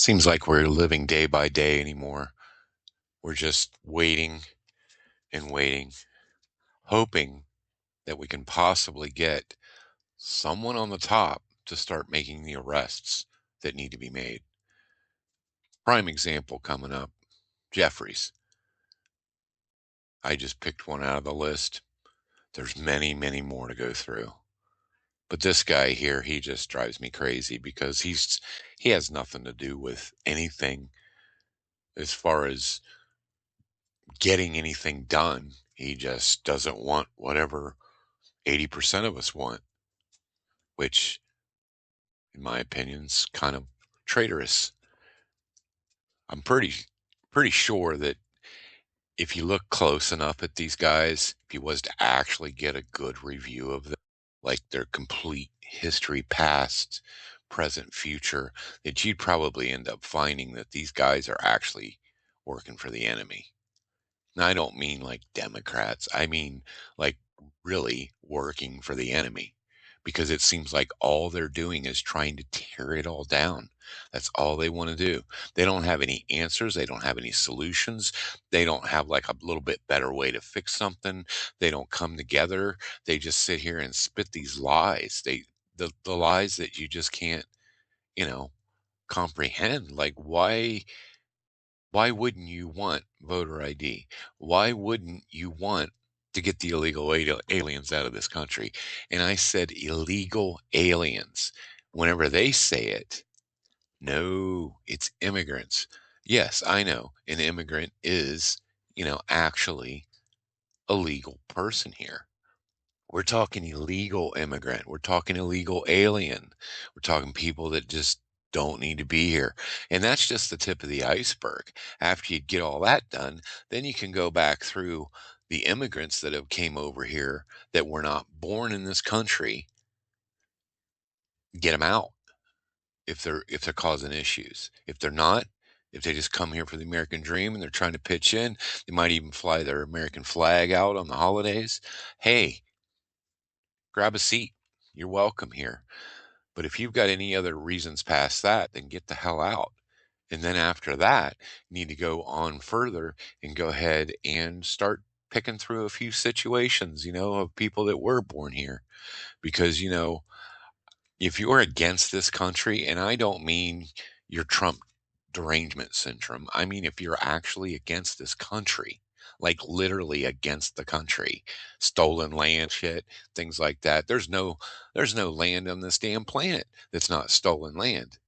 Seems like we're living day by day anymore. We're just waiting and waiting, hoping that we can possibly get someone on the top to start making the arrests that need to be made. Prime example coming up, Jeffries. I just picked one out of the list. There's many, many more to go through. But this guy here, he just drives me crazy because he has nothing to do with anything as far as getting anything done. He just doesn't want whatever 80% of us want, which, in my opinion, is kind of traitorous. I'm pretty sure that if you look close enough at these guys, if you was to actually get a good review of them, like their complete history, past, present, future, that you'd probably end up finding that these guys are actually working for the enemy. And I don't mean like Democrats. I mean like really working for the enemy because it seems like all they're doing is trying to tear it all down. That's all they want to do. They don't have any answers. They don't have any solutions. They don't have like a little bit better way to fix something. They don't come together. They just sit here and spit these lies. The lies that you just can't, you know, comprehend. Like why wouldn't you want voter ID? Why wouldn't you want to get the illegal aliens out of this country? And I said illegal aliens. Whenever they say it, no, it's immigrants. Yes, I know an immigrant is, actually a legal person here. We're talking illegal immigrant. We're talking illegal alien. We're talking people that just don't need to be here. And that's just the tip of the iceberg. After you get all that done, then you can go back through the immigrants that have came over here that were not born in this country, get them out if they're causing issues. If they're not, if they just come here for the American dream and they're trying to pitch in, they might even fly their American flag out on the holidays. Hey, grab a seat. You're welcome here. But if you've got any other reasons past that, then get the hell out. And then after that, you need to go on further and go ahead and start picking through a few situations, of people that were born here. Because, if you're against this country, and I don't mean your Trump derangement syndrome, I mean if you're actually against this country, like literally against the country, stolen land shit, things like that. There's no land on this damn planet that's not stolen land.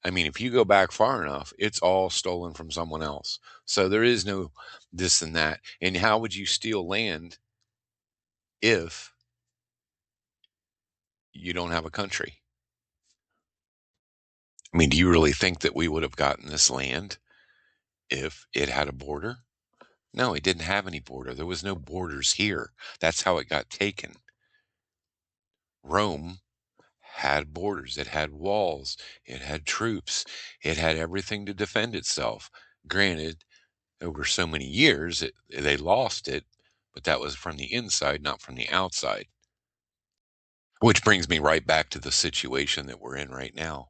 I mean, if you go back far enough, it's all stolen from someone else. So there is no this and that. And how would you steal land if you don't have a country? I mean, do you really think that we would have gotten this land if it had a border? No, it didn't have any border. There was no borders here. That's how it got taken. Rome had borders. It had walls. It had troops. It had everything to defend itself. Granted, over so many years, they lost it, but that was from the inside, not from the outside. Which brings me right back to the situation that we're in right now.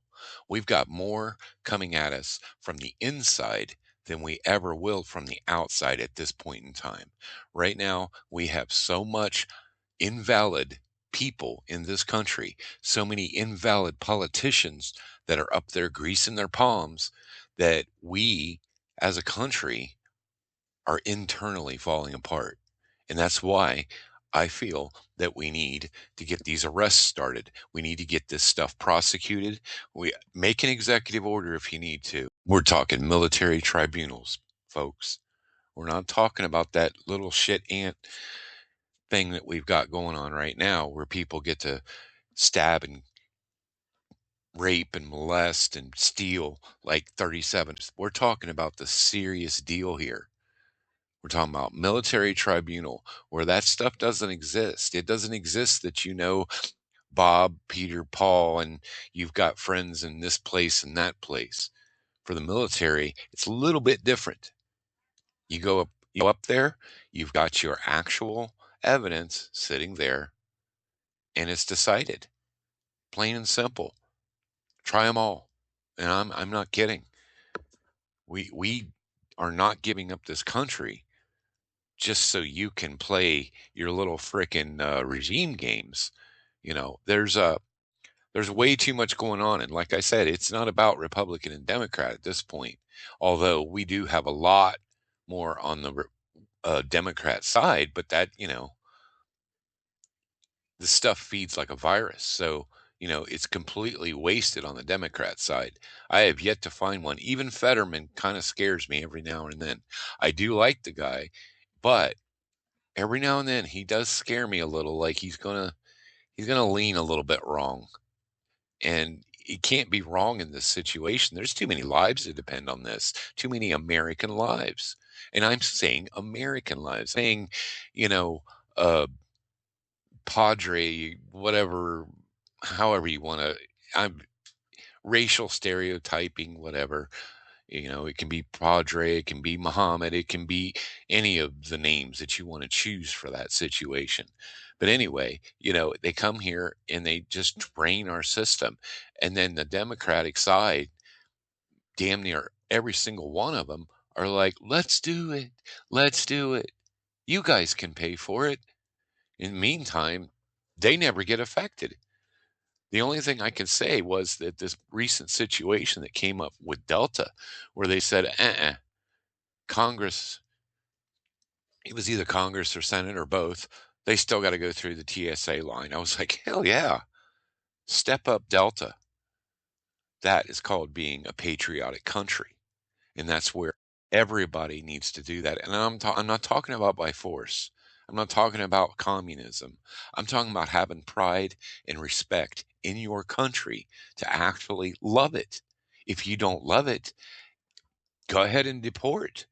We've got more coming at us from the inside than we ever will from the outside at this point in time. Right now, we have so much invalid people in this country, so many invalid politicians that are up there greasing their palms that we as a country are internally falling apart. And that's why I feel that we need to get these arrests started. We need to get this stuff prosecuted. We make an executive order if you need to. We're talking military tribunals, folks. We're not talking about that little shit ant thing that we've got going on right now where people get to stab and rape and molest and steal like 37. We're talking about the serious deal here. We're talking about military tribunal where that stuff doesn't exist. It doesn't exist that Bob, Peter, Paul, and you've got friends in this place and that place. For the military, it's a little bit different. You go up there, you've got your actual evidence sitting there, and it's decided. Plain and simple. Try them all. And I'm not kidding. We are not giving up this country just so you can play your little frickin' regime games. There's way too much going on, and like I said, it's not about Republican and Democrat at this point. Although we do have a lot more on the Democrat side, but the stuff feeds like a virus. So, it's completely wasted on the Democrat side. I have yet to find one. Even Fetterman kind of scares me every now and then. I do like the guy, but every now and then he does scare me a little, like he's gonna lean a little bit wrong. And he can't be wrong in this situation. There's too many lives that depend on this, too many American lives. And I'm saying American lives, saying, you know, uh padre, whatever, however you want to, I'm racial stereotyping, whatever. It can be Padre, it can be Muhammad, it can be any of the names that you want to choose for that situation. But anyway, they come here and they just drain our system. And then the Democratic side, damn near every single one of them are like, let's do it. Let's do it. You guys can pay for it. In the meantime, they never get affected. The only thing I can say was that this recent situation that came up with Delta, where they said, Congress, it was either Congress or Senate or both, they still got to go through the TSA line. I was like, hell yeah, step up Delta. That is called being a patriotic country. And that's where everybody needs to do that. And I'm not talking about by force. I'm not talking about communism. I'm talking about having pride and respect in your country to actually love it. If you don't love it, go ahead and deport.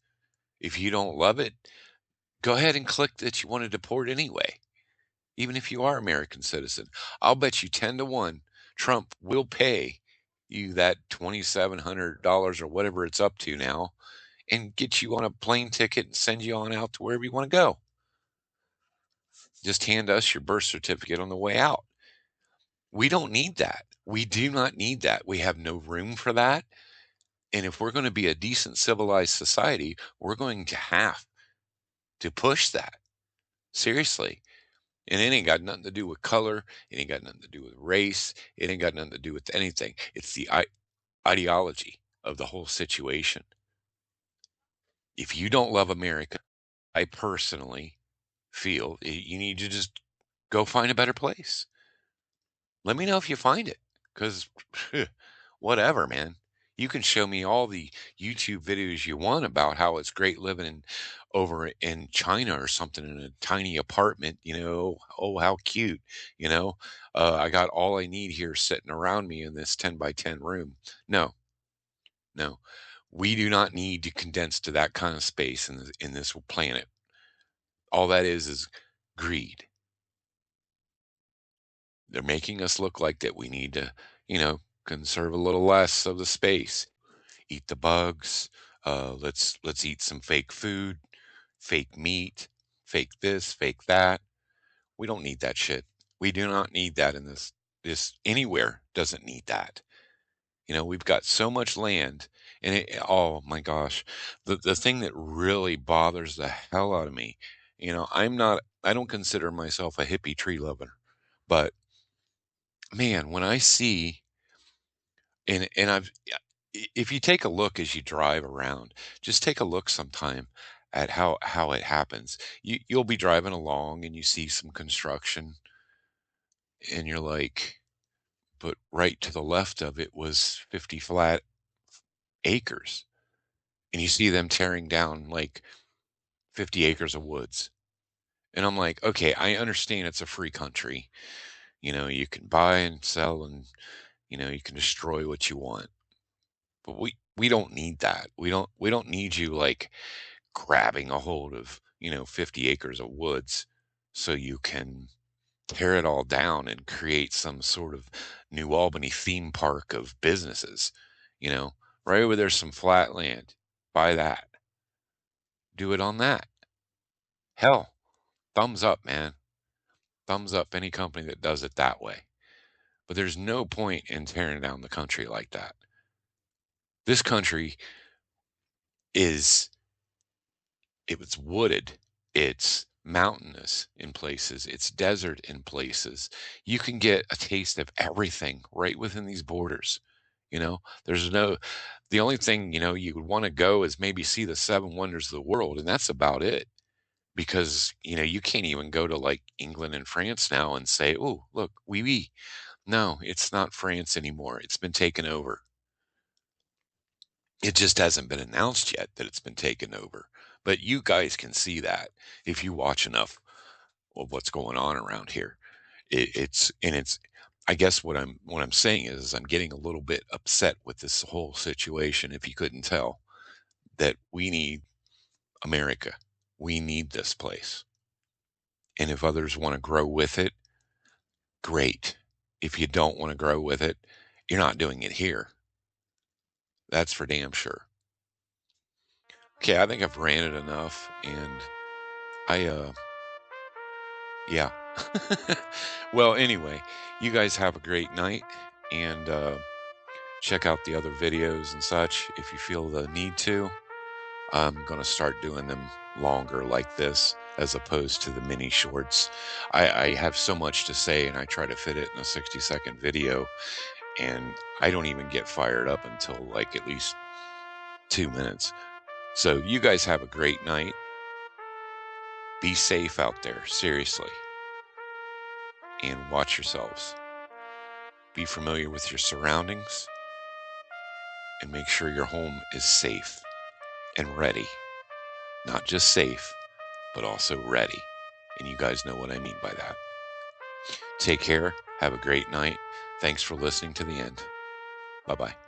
If you don't love it, go ahead and click that you want to deport anyway, even if you are American citizen. I'll bet you 10 to 1 Trump will pay you that $2,700 or whatever it's up to now and get you on a plane ticket and send you on out to wherever you want to go. Just hand us your birth certificate on the way out. We don't need that. We do not need that. We have no room for that. And if we're going to be a decent civilized society, we're going to have to push that. Seriously. And it ain't got nothing to do with color. It ain't got nothing to do with race. It ain't got nothing to do with anything. It's the ideology of the whole situation. If you don't love America, I personally feel you need to just go find a better place. Let me know if you find it, because whatever, man. You can show me all the YouTube videos you want about how it's great living over in China or something in a tiny apartment. Oh, how cute. I got all I need here sitting around me in this 10 by 10 room. No, no, we do not need to condense to that kind of space in this planet. All that is greed. They're making us look like that we need to, conserve a little less of the space. Eat the bugs. Let's eat some fake food, fake meat, fake this, fake that. We don't need that shit. We do not need that in this anywhere doesn't need that. We've got so much land and oh my gosh. The thing that really bothers the hell out of me, I don't consider myself a hippie tree lover, but man, when I see and if you take a look as you drive around, just take a look sometime at how it happens. You'll be driving along and you see some construction and you're like, but right to the left of it was 50 flat acres. And you see them tearing down like 50 acres of woods. And I'm like, okay, I understand it's a free country. You can buy and sell and you can destroy what you want. But we don't need that. We don't need you like grabbing a hold of, 50 acres of woods so you can tear it all down and create some sort of New Albany theme park of businesses, you know, right where there's some flat land. Buy that. Do it on that. Hell, thumbs up, man. Thumbs up any company that does it that way. But there's no point in tearing down the country like that. This country is it's wooded, it's mountainous in places, it's desert in places. You can get a taste of everything right within these borders. You know, there's no the only thing, you would want to go is maybe see the seven wonders of the world, and that's about it. Because, you can't even go to like England and France now and say, "Oh, look, oui, oui." No, it's not France anymore. It's been taken over. It just hasn't been announced yet that it's been taken over. But you guys can see that if you watch enough of what's going on around here. It's I guess what I'm saying is I'm getting a little bit upset with this whole situation, if you couldn't tell, that we need America. We need this place. And if others want to grow with it, great. If you don't want to grow with it, you're not doing it here. That's for damn sure. Okay, I think I've ranted enough, and I yeah. Well, anyway, you guys have a great night, and check out the other videos and such if you feel the need to. I'm going to start doing them longer like this as opposed to the mini shorts. I have so much to say, and I try to fit it in a 60-second video, and I don't even get fired up until like at least 2 minutes. So you guys have a great night. Be safe out there, seriously, and watch yourselves. Be familiar with your surroundings and make sure your home is safe and ready. Not just safe, but also ready. And you guys know what I mean by that. Take care. Have a great night. Thanks for listening to the end. Bye bye.